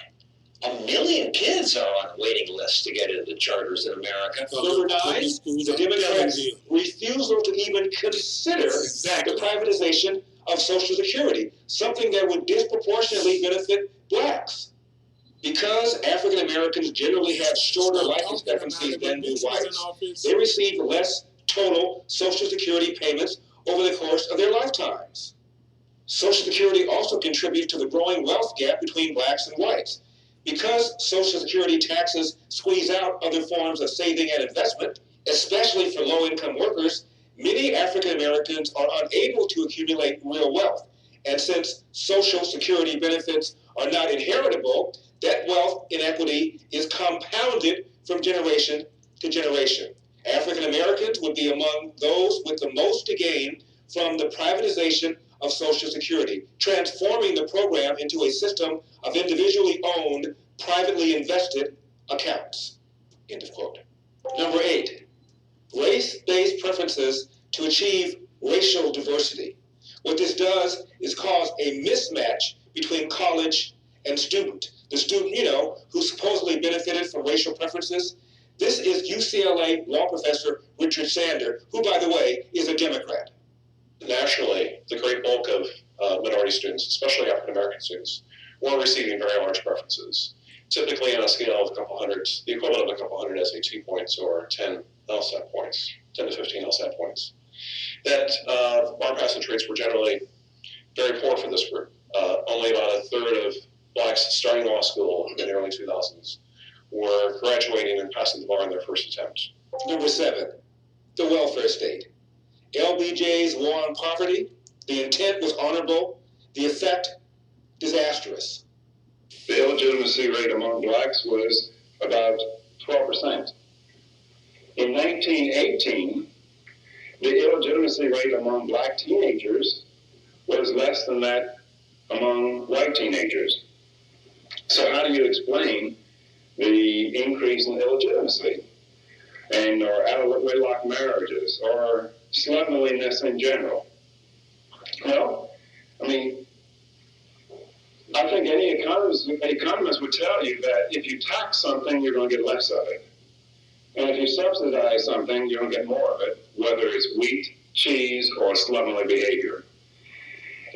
1 million kids are on a waiting list to get into charters in America. Number 9, the Democrats' refusal to even consider the privatization of Social Security, something that would disproportionately benefit blacks. Because African Americans generally have shorter life expectancies than do whites, they receive less total Social Security payments over the course of their lifetimes. Social Security also contributes to the growing wealth gap between blacks and whites. Because Social Security taxes squeeze out other forms of saving and investment, especially for low-income workers, many African Americans are unable to accumulate real wealth. And since Social Security benefits are not inheritable, that wealth inequity is compounded from generation to generation. African Americans would be among those with the most to gain from the privatization of Social Security, transforming the program into a system of individually owned, privately invested accounts. End of quote. Number 8, race-based preferences to achieve racial diversity. What this does is cause a mismatch between college and student. The student, who supposedly benefited from racial preferences. This is UCLA law professor Richard Sander, who, by the way, is a Democrat. Nationally, the great bulk of minority students, especially African American students, were receiving very large preferences. Typically on a scale of a couple hundred, the equivalent of a couple hundred SAT points or 10 LSAT points, 10 to 15 LSAT points. That bar passage rates were generally very poor for this group. Only about a third of blacks starting law school in the early 2000s were graduating and passing the bar in their first attempt. Number 7, the welfare state. LBJ's war on poverty, the intent was honorable, the effect disastrous. The illegitimacy rate among blacks was about 12%. In 1918, the illegitimacy rate among black teenagers was less than that among white teenagers. So how do you explain the increase in illegitimacy or out-of-wedlock marriages or slovenliness in general? Well, I think any economist would tell you that if you tax something, you're going to get less of it. And if you subsidize something, you're going to get more of it, whether it's wheat, cheese, or slovenly behavior.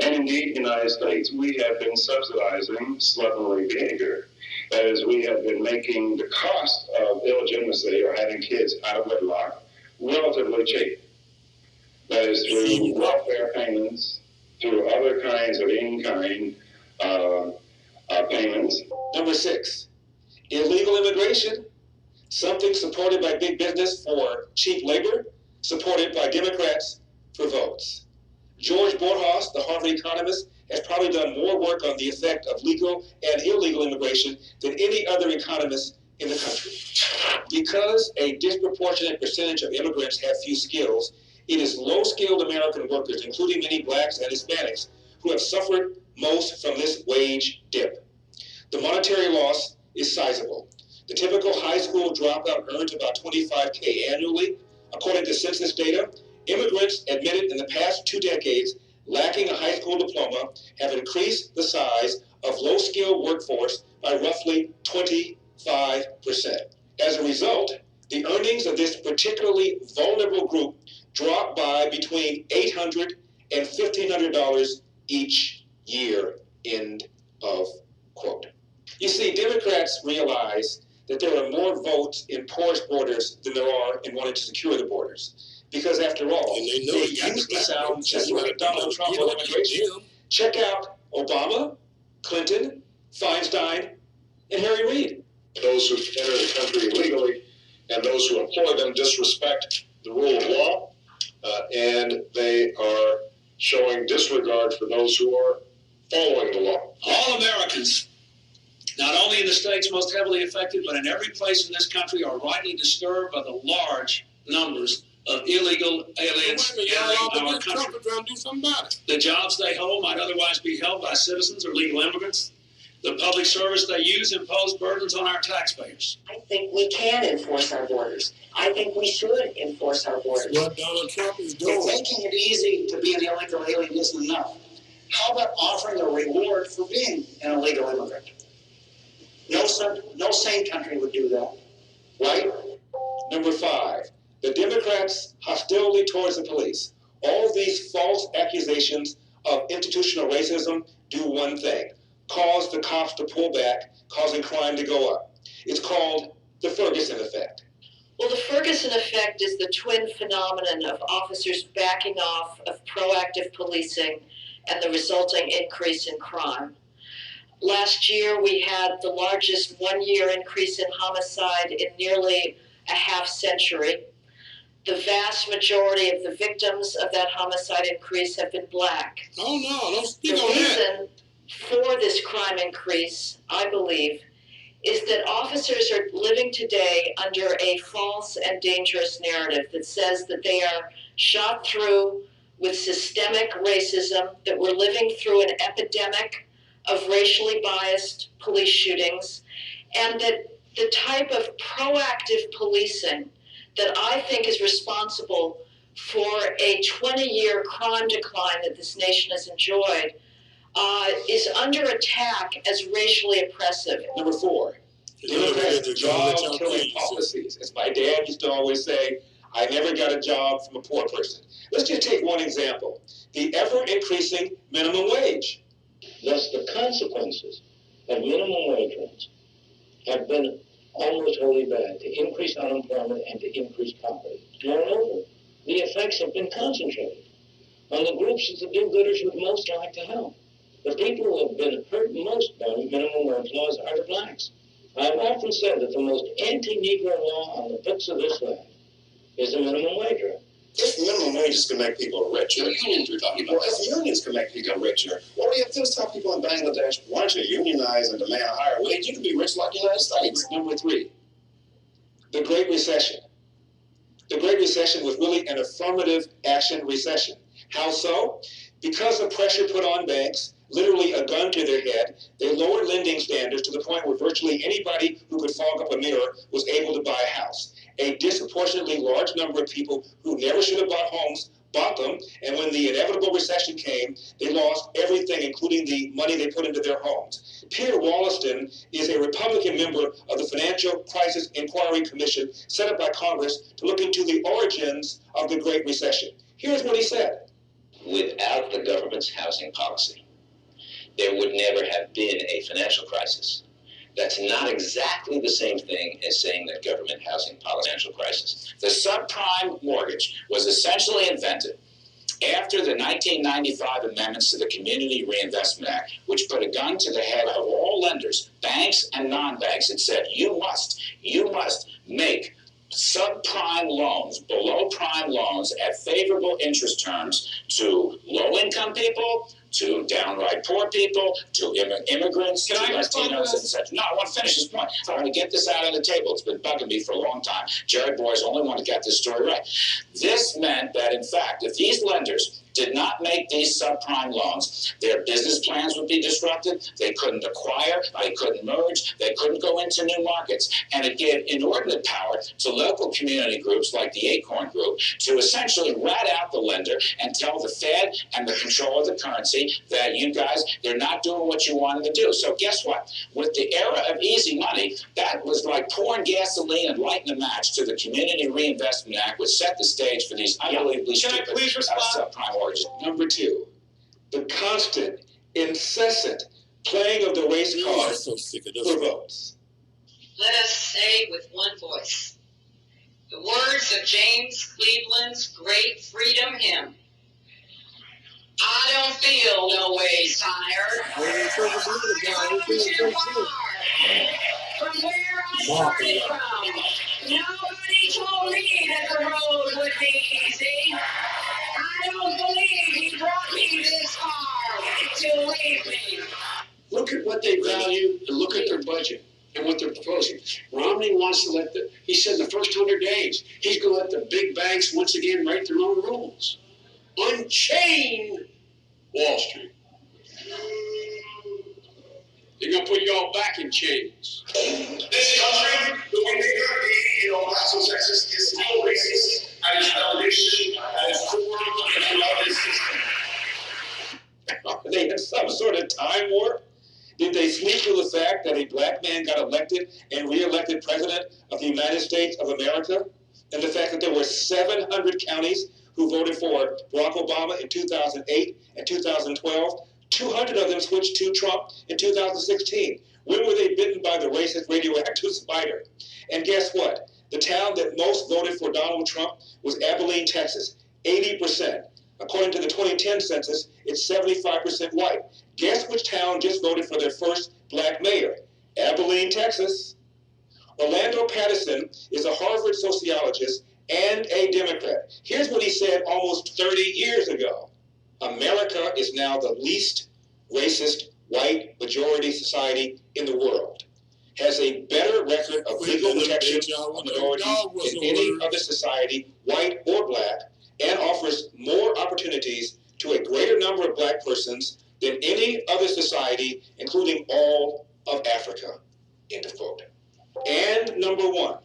And indeed, in the United States, we have been subsidizing slovenly behavior. That is, we have been making the cost of illegitimacy or having kids out of wedlock relatively cheap. That is through welfare payments, through other kinds of in-kind payments. Number 6, Illegal immigration, something supported by big business for cheap labor, supported by Democrats for votes. George Borjas, the Harvard economist, has probably done more work on the effect of legal and illegal immigration than any other economist in the country. Because a disproportionate percentage of immigrants have few skills, it is low-skilled American workers, including many blacks and Hispanics, who have suffered most from this wage dip. The monetary loss is sizable. The typical high school dropout earns about $25K annually. According to census data, immigrants admitted in the past 2 decades lacking a high school diploma have increased the size of low-skilled workforce by roughly 25%. As a result, the earnings of this particularly vulnerable group drop by between $800 and $1,500 each year, end of quote. You see, Democrats realize that there are more votes in porous borders than there are in wanting to secure the borders. Because after all, they used to sound just like Donald Trump on immigration. Check out Obama, Clinton, Feinstein, and Harry Reid. Those who enter the country illegally and those who employ them disrespect the rule of law, and they are showing disregard for those who are following the law. All Americans, not only in the states most heavily affected, but in every place in this country, are rightly disturbed by the large numbers of illegal aliens entering our country. The jobs they hold might otherwise be held by citizens or legal immigrants. The public service they use impose burdens on our taxpayers. I think we can enforce our borders. I think we should enforce our borders. What Donald Trump is doing. If making it easy to be an illegal alien isn't enough, how about offering a reward for being an illegal immigrant? No sane country would do that, right? Number 5, the Democrats' hostility towards the police. All these false accusations of institutional racism do one thing: cause the cops to pull back, causing crime to go up. It's called the Ferguson effect. Well, the Ferguson effect is the twin phenomenon of officers backing off of proactive policing and the resulting increase in crime. Last year, we had the largest one-year increase in homicide in nearly a half century. The vast majority of the victims of that homicide increase have been black. Oh, no, don't speak on that. The reason for this crime increase, I believe, is that officers are living today under a false and dangerous narrative that says that they are shot through with systemic racism, that we're living through an epidemic of racially biased police shootings, and that the type of proactive policing that I think is responsible for a 20-year crime decline that this nation has enjoyed is under attack as racially oppressive. Number 4, Democrats' job-killing policies. As my dad used to always say, I never got a job from a poor person. Let's just take one example: the ever-increasing minimum wage. Thus, the consequences of minimum wage rents have been almost wholly bad, to increase unemployment and to increase poverty. Moreover, the effects have been concentrated on the groups that the do-gooders would most like to help. The people who have been hurt most by minimum wage laws are the blacks. I've often said that the most anti-Negro law on the books of this land is the minimum wage rate. If minimum wages can make people richer, the unions we're talking about. Well, if unions can make people richer, what do you have to do is tell people in Bangladesh, why don't you unionize and demand a higher wage? You can be rich like the United States. Number 3, the Great Recession. The Great Recession was really an affirmative action recession. How so? Because of pressure put on banks, literally a gun to their head, they lowered lending standards to the point where virtually anybody who could fog up a mirror was able to buy a house. A disproportionately large number of people who never should have bought homes bought them, and when the inevitable recession came, they lost everything, including the money they put into their homes. Peter Wollaston is a Republican member of the Financial Crisis Inquiry Commission set up by Congress to look into the origins of the Great Recession. Here's what he said. Without the government's housing policy, there would never have been a financial crisis. That's not exactly the same thing as saying that government housing policy financial crisis. The subprime mortgage was essentially invented After the 1995 amendments to the Community Reinvestment Act, which put a gun to the head of all lenders, banks and non-banks, it said you must make subprime loans, below prime loans at favorable interest terms to low-income people, to downright poor people, to immigrants, to Latinos, and such. No, I want to finish this point. I want to get this out on the table. It's been bugging me for a long time. Jared Boy's the only one to get this story right. This meant that, in fact, if these lenders did not make these subprime loans, their business plans would be disrupted. They couldn't acquire, they couldn't merge, they couldn't go into new markets. And it gave inordinate power to local community groups like the Acorn Group to essentially rat out the lender and tell the Fed and the control of the currency that you guys, they're not doing what you want them to do. So guess what? With the era of easy money, that was like pouring gasoline and lighting a match to the Community Reinvestment Act, which set the stage for these unbelievably stupid subprime mortgages. Number two, the constant, incessant playing of the race card for votes. Let us say with one voice the words of James Cleveland's great freedom hymn. I don't feel no way tired. From where I started from, nobody told me that the road would be easy. I don't believe he brought me this far to leave me. Look at what they value and look at their budget and what they're proposing. Romney wants to he said in the first 100 days, he's going to let the big banks once again write their own rules. Unchain Wall Street. They're going to put you all back in chains. This country, the way they are being in El Paso, Texas, is still racist at its foundation, at its core, and throughout its system. They have some sort of time warp? Did they sleep through the fact that a black man got elected and re-elected president of the United States of America? And the fact that there were 700 counties who voted for Barack Obama in 2008 and 2012? 200 of them switched to Trump in 2016. When were they bitten by the racist radioactive spider? And guess what? The town that most voted for Donald Trump was Abilene, Texas, 80%. According to the 2010 census, it's 75% white. Guess which town just voted for their first black mayor? Abilene, Texas. Orlando Patterson is a Harvard sociologist and a Democrat. Here's what he said almost 30 years ago. America is now the least racist white majority society in the world. Has a better record of legal protection of minorities than any other society, white or black, and offers more opportunities to a greater number of black persons than any other society, including all of Africa. End of quote. And number one,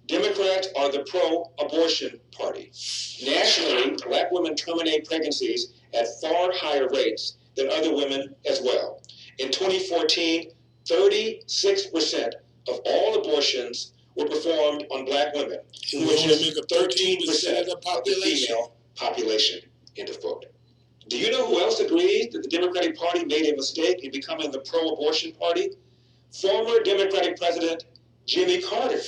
Democrats are the pro-abortion party. Nationally, black women terminate pregnancies at far higher rates than other women as well. In 2014, 36% of all abortions were performed on black women, which is 13% of the female population. End of quote. Do you know who else agrees that the Democratic Party made a mistake in becoming the pro-abortion party? Former Democratic President Jimmy Carter.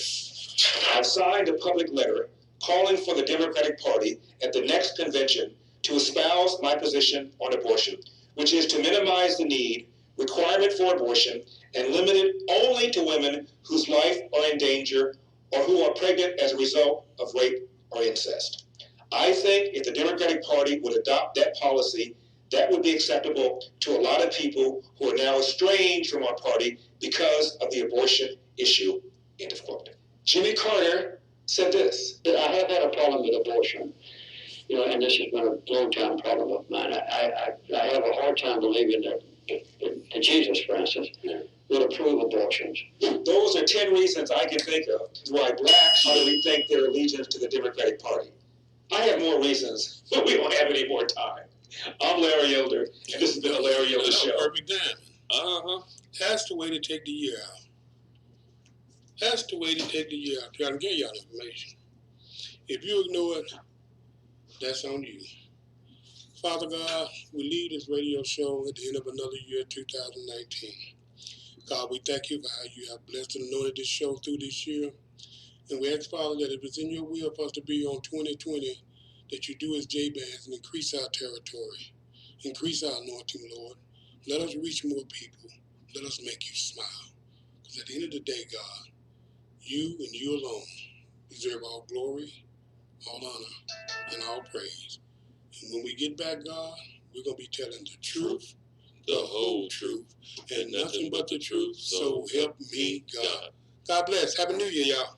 I've signed a public letter calling for the Democratic Party at the next convention to espouse my position on abortion, which is to minimize the need, requirement for abortion, and limit it only to women whose life are in danger or who are pregnant as a result of rape or incest. I think if the Democratic Party would adopt that policy, that would be acceptable to a lot of people who are now estranged from our party because of the abortion issue. End of quote. Jimmy Carter said this. I have had a problem with abortion, and this has been a long-time problem of mine. I have a hard time believing that Jesus, for instance, would approve abortions. Those are 10 reasons I can think of why blacks ought to rethink their allegiance to the Democratic Party. I have more reasons, but we don't have any more time. I'm Larry Elder, and this has been a Larry Elder Show. Perfect time. That's the way to take the year out. That's the way to take the year out. Trying to get y'all information. If you ignore it, that's on you. Father God, we leave this radio show at the end of another year, 2019. God, we thank you for how you have blessed and anointed this show through this year. And we ask, Father, that if it's in your will for us to be on 2020, that you do as Jabez and increase our territory, increase our anointing, Lord. Let us reach more people. Let us make you smile. Because at the end of the day, God, you and you alone deserve all glory, all honor, and all praise. And when we get back, God, we're going to be telling the truth, the whole truth, and nothing but the truth. So help me, God. God bless. Happy New Year, y'all.